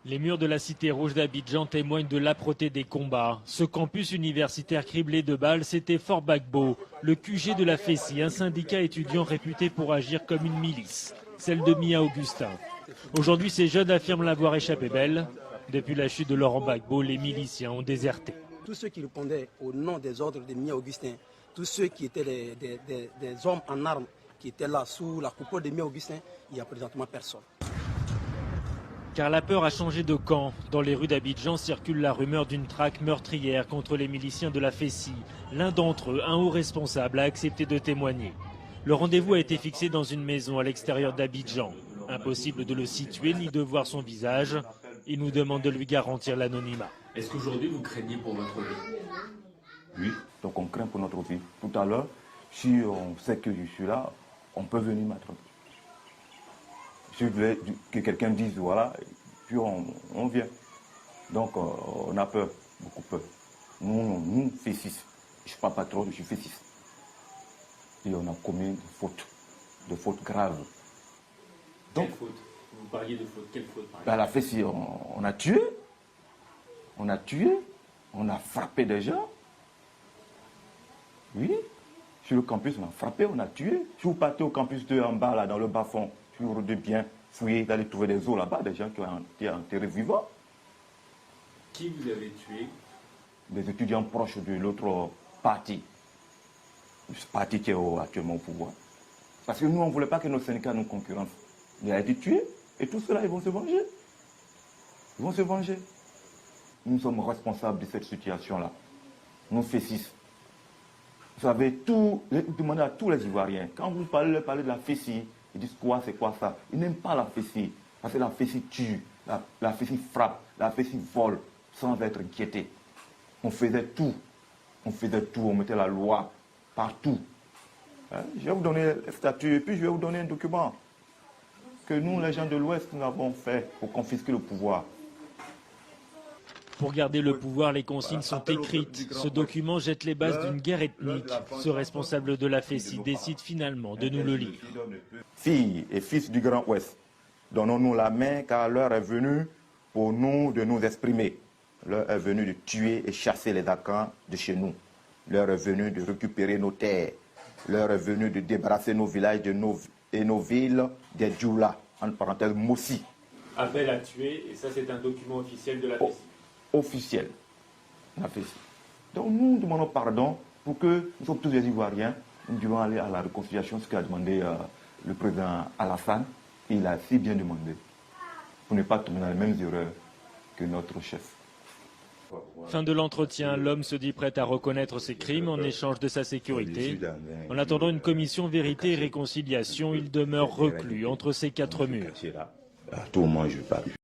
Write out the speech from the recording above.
Les murs de la Cité Rouge d'Abidjan témoignent de l'âpreté des combats. Ce campus universitaire criblé de balles, c'était Fort Gbagbo, le QG de la FESI, un syndicat étudiant réputé pour agir comme une milice, celle de Mia Augustin. Aujourd'hui, ces jeunes affirment l'avoir échappé belle. Depuis la chute de Laurent Gbagbo, les miliciens ont déserté. Tous ceux qui répondaient au nom des ordres de Mia Augustin, tous ceux qui étaient des hommes en armes, qui étaient là sous la coupole de Mia Augustin, il n'y a présentement personne. Car la peur a changé de camp. Dans les rues d'Abidjan circule la rumeur d'une traque meurtrière contre les miliciens de la FESI. L'un d'entre eux, un haut responsable, a accepté de témoigner. Le rendez-vous a été fixé dans une maison à l'extérieur d'Abidjan. Impossible de le situer ni de voir son visage. Il nous demande de lui garantir l'anonymat. Est-ce qu'aujourd'hui vous craignez pour votre vie? Oui, donc on craint pour notre vie. Tout à l'heure, si on sait que je suis là, on peut venir m'attraper. Si je voulais que quelqu'un dise voilà, puis on vient. Donc on a peur, beaucoup peur. Nous FESI, je ne suis pas patron, je suis FESI. Et on a commis de fautes graves. Donc, quelle faute? Vous parliez de faute, quelle faute par exemple? Ben, la FESI, on a tué, on a frappé des gens. Oui, sur le campus, on a frappé, on a tué. Si vous partez au campus 2 en bas, là, dans le bas-fond, sur de bien fouiller, d'aller trouver des os là-bas, des gens qui ont été enterrés vivants. Qui vous avez tué? Des étudiants proches de l'autre parti. Ce parti qui est actuellement au pouvoir. Parce que nous, on ne voulait pas que nos syndicats nous concurrencent. Il a été tué et tout cela, ils vont se venger. Ils vont se venger. Nous sommes responsables de cette situation-là. Nous FESI. Vous savez, demandez à tous les Ivoiriens, quand vous parlez de la FESI, ils disent quoi, c'est quoi ça? Ils n'aiment pas la FESI, parce que la FESI tue, la FESI frappe, la FESI vole, sans être inquiété. On faisait tout, on mettait la loi partout. Hein? Je vais vous donner le statut, et puis je vais vous donner un document que nous, les gens de l'Ouest, nous avons fait pour confisquer le pouvoir. Pour garder le pouvoir, les consignes sont écrites. Ce document jette les bases d'une guerre ethnique. Ce responsable de la FESI décide finalement de nous le lire. Filles et fils du Grand Ouest, donnons-nous la main car l'heure est venue pour nous de nous exprimer. L'heure est venue de tuer et chasser les Akans de chez nous. L'heure est venue de récupérer nos terres. L'heure est venue de débarrasser nos villages et nos villes des Djoula, entre parenthèses Mossi. Appel à tuer, et ça c'est un document officiel de la FESI. Officiel, la FESI. Donc nous demandons pardon pour que nous sommes tous des Ivoiriens. Nous devons aller à la réconciliation, ce qu'a demandé le président Alassane. Il a si bien demandé pour ne pas tomber dans les mêmes erreurs que notre chef. Fin de l'entretien, l'homme se dit prêt à reconnaître ses crimes en échange de sa sécurité. En attendant une commission vérité et réconciliation, il demeure reclus entre ces quatre murs. À tout moment, je parle.